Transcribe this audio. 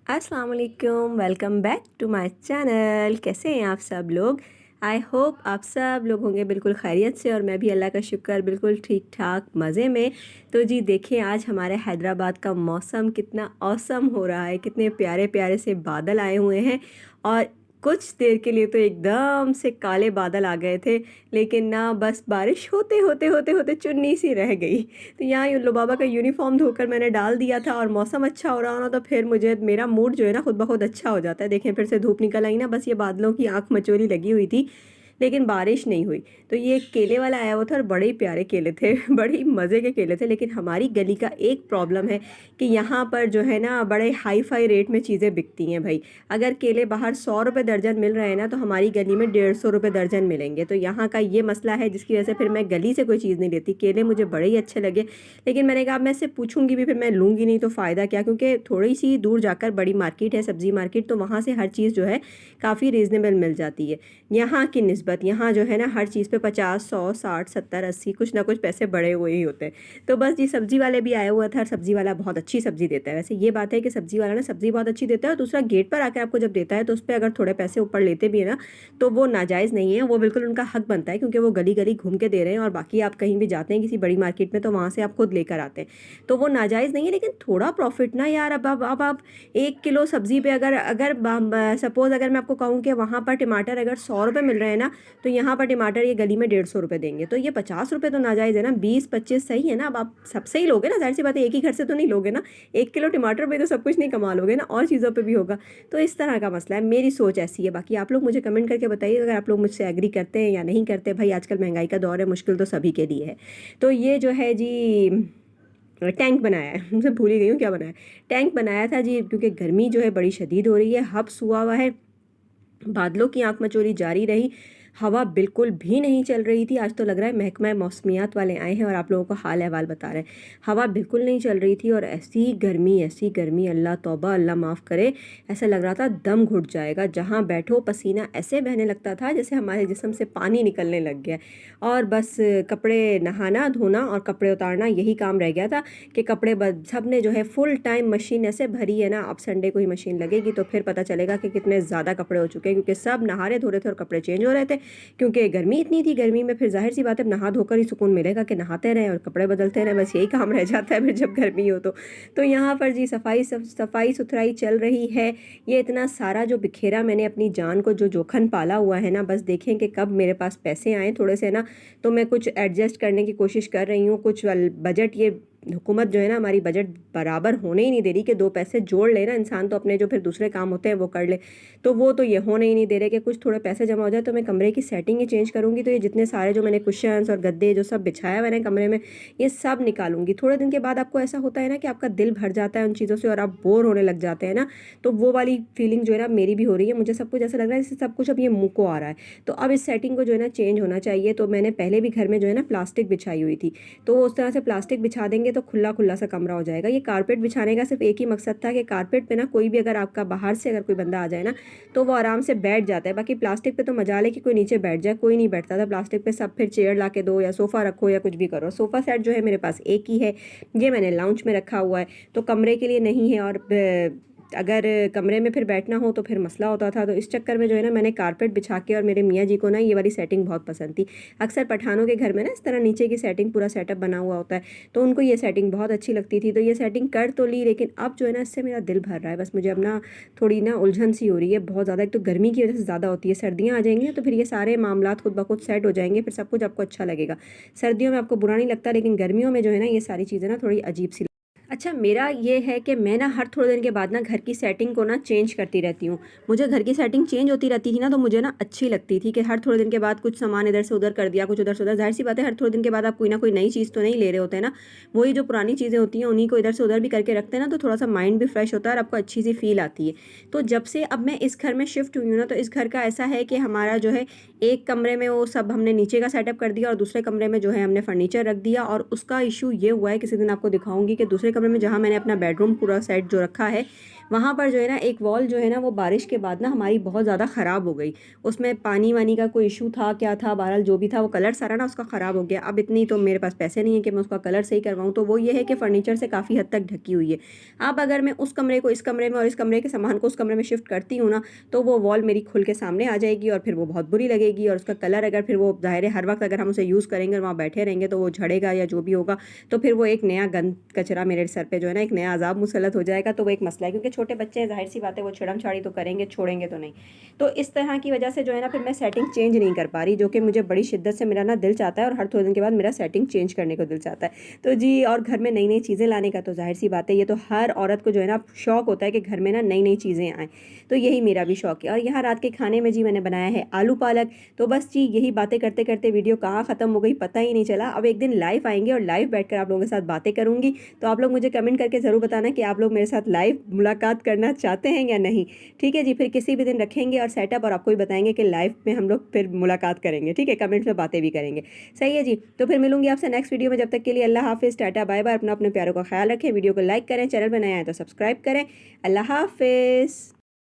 अस्सलाम वालेकुम, welcome back to my channel. कैसे हैं आप सब लोग? आई होप आप सब लोग होंगे बिल्कुल खैरियत से और मैं भी अल्लाह का शुक्र बिल्कुल ठीक ठाक मज़े में। तो जी देखिए, आज हमारे हैदराबाद का मौसम कितना औसम हो रहा है, कितने प्यारे प्यारे से बादल आए हुए हैं और कुछ देर के लिए तो एकदम से काले बादल आ गए थे, लेकिन ना बस बारिश होते होते होते होते चुन्नी सी रह गई। तो यहाँ लुबाबा का यूनिफॉर्म धोकर मैंने डाल दिया था और मौसम अच्छा हो रहा ना, तो फिर मुझे मेरा मूड जो है ना खुद ब खुद अच्छा हो जाता है। देखें, फिर से धूप निकल आई ना, बस ये बादलों की आंख मचोली लगी हुई थी लेकिन बारिश नहीं हुई। तो ये केले वाला आया हुआ था और बड़े ही प्यारे केले थे बड़े ही मज़े के केले थे। लेकिन हमारी गली का एक प्रॉब्लम है कि यहाँ पर जो है ना बड़े हाई फाई रेट में चीज़ें बिकती हैं भाई। अगर केले बाहर 100 रुपये दर्जन मिल रहे हैं ना, तो हमारी गली में 150 रुपये दर्जन मिलेंगे। तो यहाँ का ये मसला है जिसकी वजह से फिर मैं गली से कोई चीज़ नहीं लेती। केले मुझे बड़े ही अच्छे लगे, लेकिन मैंने कहा मैं इससे पूछूंगी भी, फिर मैं लूँगी नहीं तो फ़ायदा क्या, क्योंकि थोड़ी सी दूर जाकर बड़ी मार्केट है, सब्ज़ी मार्केट, तो वहाँ से हर चीज़ जो है काफ़ी रीज़नेबल मिल जाती है यहाँ की निस्बत। यहाँ जो है ना हर चीज़ पे 50 100 60 70 80 कुछ ना कुछ पैसे बढ़े हुए ही होते हैं। तो बस जी सब्ज़ी वाले भी आया हुआ था और सब्ज़ी वाला बहुत अच्छी सब्ज़ी देता है। वैसे ये बात है कि सब्ज़ी वाला ना सब्ज़ी बहुत अच्छी देता है, और दूसरा गेट पर आकर आपको जब देता है तो उस पर अगर थोड़े पैसे ऊपर लेते भी है ना, तो वो नाजायज़ नहीं है, वो बिल्कुल उनका हक बनता है, क्योंकि वो गली गली घूम के दे रहे हैं। और बाकी आप कहीं भी जाते हैं किसी बड़ी मार्केट में तो वहाँ से आप खुद लेकर आते हैं, तो वो नाजायज़ नहीं है। लेकिन थोड़ा प्रॉफिट ना यार, अब आप 1 किलो सब्ज़ी पे अगर अगर सपोज़ अगर मैं आपको कहूँ कि वहाँ पर टमाटर अगर 100 रुपये मिल रहे हैं ना, तो यहाँ पर टमाटर ये गली में 150 रुपये देंगे, तो ये 50 रुपये तो नाजायज़ है ना। 20 25 सही है ना। अब आप सबसे ही लोगे ना, जाहिर सी बात है, एक ही घर से तो नहीं लोगे ना। 1 किलो टमाटर पे तो सब कुछ नहीं कमा लोगे ना, और चीज़ों पे भी होगा। तो इस तरह का मसला है, मेरी सोच ऐसी है। बाकी आप लोग मुझे कमेंट करके बताइए अगर आप लोग मुझसे एग्री करते हैं या नहीं करते। भाई आजकल महंगाई का दौर है, मुश्किल तो सभी के लिए है। तो ये जो है जी टैंक बनाया है मुझे भूल ही गई हूँ क्या बनाया। टैंक बनाया था जी, क्योंकि गर्मी जो है बड़ी शदीद हो रही है, हब्स हुआ हुआ है, बादलों की आंख मचोली जारी रही, हवा बिल्कुल भी नहीं चल रही थी। आज तो लग रहा है महकमा मौसमियात वाले आए हैं और आप लोगों को हाल अहवाल बता रहे हैं। हवा बिल्कुल नहीं चल रही थी और ऐसी गर्मी, अल्लाह तौबा, अल्लाह माफ़ करे। ऐसा लग रहा था दम घुट जाएगा, जहाँ बैठो पसीना ऐसे बहने लगता था जैसे हमारे जिस्म से पानी निकलने लग गया। और बस कपड़े नहाना धोना और कपड़े उतारना, यही काम रह गया था कि कपड़े सब ने जो है फुल टाइम मशीन ऐसे भरी है ना। अब संडे को ही मशीन लगेगी तो फिर पता चलेगा कि कितने ज़्यादा कपड़े हो चुके हैं, क्योंकि सब नहा रहे धो रहे थे और कपड़े चेंज हो रहे थे, क्योंकि गर्मी इतनी थी। गर्मी में फिर जाहिर सी बात है नहा धोकर ही सुकून मिलेगा कि नहाते रहें और कपड़े बदलते रहें, बस यही काम रह जाता है फिर जब गर्मी हो तो यहाँ पर जी सफाई सुथराई चल रही है। ये इतना सारा जो बिखेरा मैंने अपनी जान को जो जोखन पाला हुआ है ना, बस देखें कि कब मेरे पास पैसे आए थोड़े से ना, तो मैं कुछ एडजस्ट करने की कोशिश कर रही हूँ। कुछ बजट, ये हुकूमत जो है ना हमारी बजट बराबर होने ही नहीं दे रही कि दो पैसे जोड़ ले ना इंसान, तो अपने जो फिर दूसरे काम होते हैं वो कर ले। तो वो तो ये होने ही नहीं दे रहे कि कुछ थोड़े पैसे जमा हो जाए तो मैं कमरे की सेटिंग ही चेंज करूँगी। तो ये जितने सारे जो मैंने कुशन्स और गद्दे जो सब बिछाया मैंने कमरे में, ये सब निकालूंगी। थोड़े दिन के बाद आपको ऐसा होता है ना कि आपका दिल भर जाता है उन चीज़ों से और आप बोर होने लग जाते हैं ना, तो वो वाली फीलिंग जो है ना मेरी भी हो रही है। मुझे सब कुछ ऐसा लग रहा है जैसे सब कुछ अब ये मुँह को आ रहा है। तो अब इस सेटिंग को जो है ना चेंज होना चाहिए। तो मैंने पहले भी घर में जो है ना प्लास्टिक बिछाई हुई थी, तो उस तरह से प्लास्टिक बिछा देंगे तो खुला खुला सा कमरा हो जाएगा। ये कारपेट बिछाने का सिर्फ एक ही मकसद था कि कारपेट पे ना कोई भी अगर आपका बाहर से अगर कोई बंदा आ जाए ना, तो वो आराम से बैठ जाता है। बाकी प्लास्टिक पे तो मजाल है कि कोई नीचे बैठ जाए, कोई नहीं बैठता था प्लास्टिक पे। सब फिर चेयर ला के दो या सोफ़ा रखो या कुछ भी करो। सोफ़ा सेट जो है मेरे पास एक ही है, ये मैंने लाउंज में रखा हुआ है, तो कमरे के लिए नहीं है। और अगर कमरे में फिर बैठना हो तो फिर मसला होता था। तो इस चक्कर में जो है ना मैंने कारपेट बिछा के, और मेरे मियाँ जी को ना ये वाली सेटिंग बहुत पसंद थी। अक्सर पठानों के घर में ना इस तरह नीचे की सेटिंग पूरा सेटअप बना हुआ होता है, तो उनको ये सेटिंग बहुत अच्छी लगती थी। तो ये सेटिंग कर तो ली, लेकिन अब जो है ना इससे मेरा दिल भर रहा है। बस मुझे अब ना थोड़ी ना उलझन सी हो रही है बहुत ज़्यादा। एक तो गर्मी की वजह से ज़्यादा होती है, सर्दियाँ आ जाएंगी ना तो फिर ये सारे मामला खुद ब खुद सेट हो जाएंगे, फिर सब कुछ आपको अच्छा लगेगा। सर्दियों में आपको बुरा नहीं लगता, लेकिन गर्मियों में जो है ना ये सारी चीज़ें ना थोड़ी अजीब सी। अच्छा, मेरा ये है कि मैं ना हर थोड़े दिन के बाद ना घर की सेटिंग को ना चेंज करती रहती हूँ। मुझे घर की सेटिंग चेंज होती रहती थी ना, तो मुझे ना अच्छी लगती थी कि हर थोड़े दिन के बाद कुछ सामान इधर से उधर कर दिया, कुछ उधर से उधर। जाहिर सी बात है हर थोड़े दिन के बाद आप कोई ना कोई नई चीज़ तो नहीं ले रहे होते हैं ना, वही जो पुरानी चीज़ें होती हैं उन्हीं को इधर से उधर भी करके रखते हैं ना, तो थोड़ा सा माइंड भी फ्रेश होता है और आपको अच्छी सी फील आती है। तो जब से अब मैं इस घर में शिफ्ट हुई हूँ ना, तो इस घर का ऐसा है कि हमारा जो है एक कमरे में वो सब हमने नीचे का सेटअप कर दिया और दूसरे कमरे में जो है हमने फर्नीचर रख दिया। और उसका इशू ये हुआ है, किसी दिन आपको दिखाऊंगी, कि दूसरे कमरे में जहाँ मैंने अपना बेडरूम पूरा सेट जो रखा है, वहाँ पर जो है ना एक वॉल जो है ना वो बारिश के बाद ना हमारी बहुत ज़्यादा ख़राब हो गई। उसमें पानी वानी का कोई इशू था, क्या था, बहरहाल जो भी था वो कलर सारा ना उसका ख़राब हो गया। अब इतनी तो मेरे पास पैसे नहीं है कि मैं उसका कलर सही करवाऊँ, तो वो ये है कि फ़र्नीचर से काफ़ी हद तक ढकी हुई है। अब अगर मैं उस कमरे को इस कमरे में और इस कमरे के सामान को उस कमरे में शिफ्ट करती हूँ ना, तो वो वॉल मेरी खुल के सामने आ जाएगी और फिर वो बहुत बुरी लगेगी। और उसका कलर अगर फिर वो ज़ाहिर है हर वक्त अगर हम उसे यूज़ करेंगे और वहाँ बैठे रहेंगे तो वो झड़ेगा या जो भी होगा, तो फिर वो एक नया गंद कचरा मेरे सर पे जो है ना एक नया अज़ाब मुसल्लत हो जाएगा। तो वो एक मसला है, क्योंकि छोटे बच्चे हैं, ज़ाहिर सी बात है वो छेड़म-छाड़ी तो करेंगे, छोड़ेंगे तो नहीं। तो इस तरह की वजह से जो है ना फिर मैं सेटिंग चेंज नहीं कर पा रही, जो कि मुझे बड़ी शिद्दत से मेरा ना दिल चाहता है और हर थोड़े दिन के बाद मेरा सेटिंग चेंज करने को दिल चाहता है। तो जी, और घर में नई-नई चीज़ें लाने का तो ज़ाहिर सी बात है, ये तो हर औरत को जो है ना शौक होता है कि घर में ना नई-नई चीज़ें आएँ। तो यही मेरा भी शौक है। और यहाँ रात के खाने में जी मैंने बनाया है आलू पालक। तो बस जी यही बातें करते-करते वीडियो कहाँ ख़त्म हो गई पता ही नहीं चला। अब एक दिन लाइव आएँगे और लाइव बैठकर आप लोगों के साथ बातें करूँगी। तो आप लोग मुझे कमेंट करके ज़रूर बताना कि आप लोग मेरे साथ लाइव मुलाकात करना चाहते हैं या नहीं। ठीक है जी, फिर किसी भी दिन रखेंगे और सेटअप और आपको भी बताएँगे कि लाइव में हम लोग फिर मुलाकात करेंगे। ठीक है? कमेंट्स में बातें भी करेंगे। सही है जी। तो फिर मिलूँगी आपसे नेक्स्ट वीडियो में, जब तक के लिए अल्लाह हाफ़िज़, टाटा, बाय-बाय। अपना अपने प्यारों का ख़्याल रखें। वीडियो को लाइक करें, चैनल पर नए आएँ तो सब्सक्राइब करें। अल्लाह हाफ़िज़।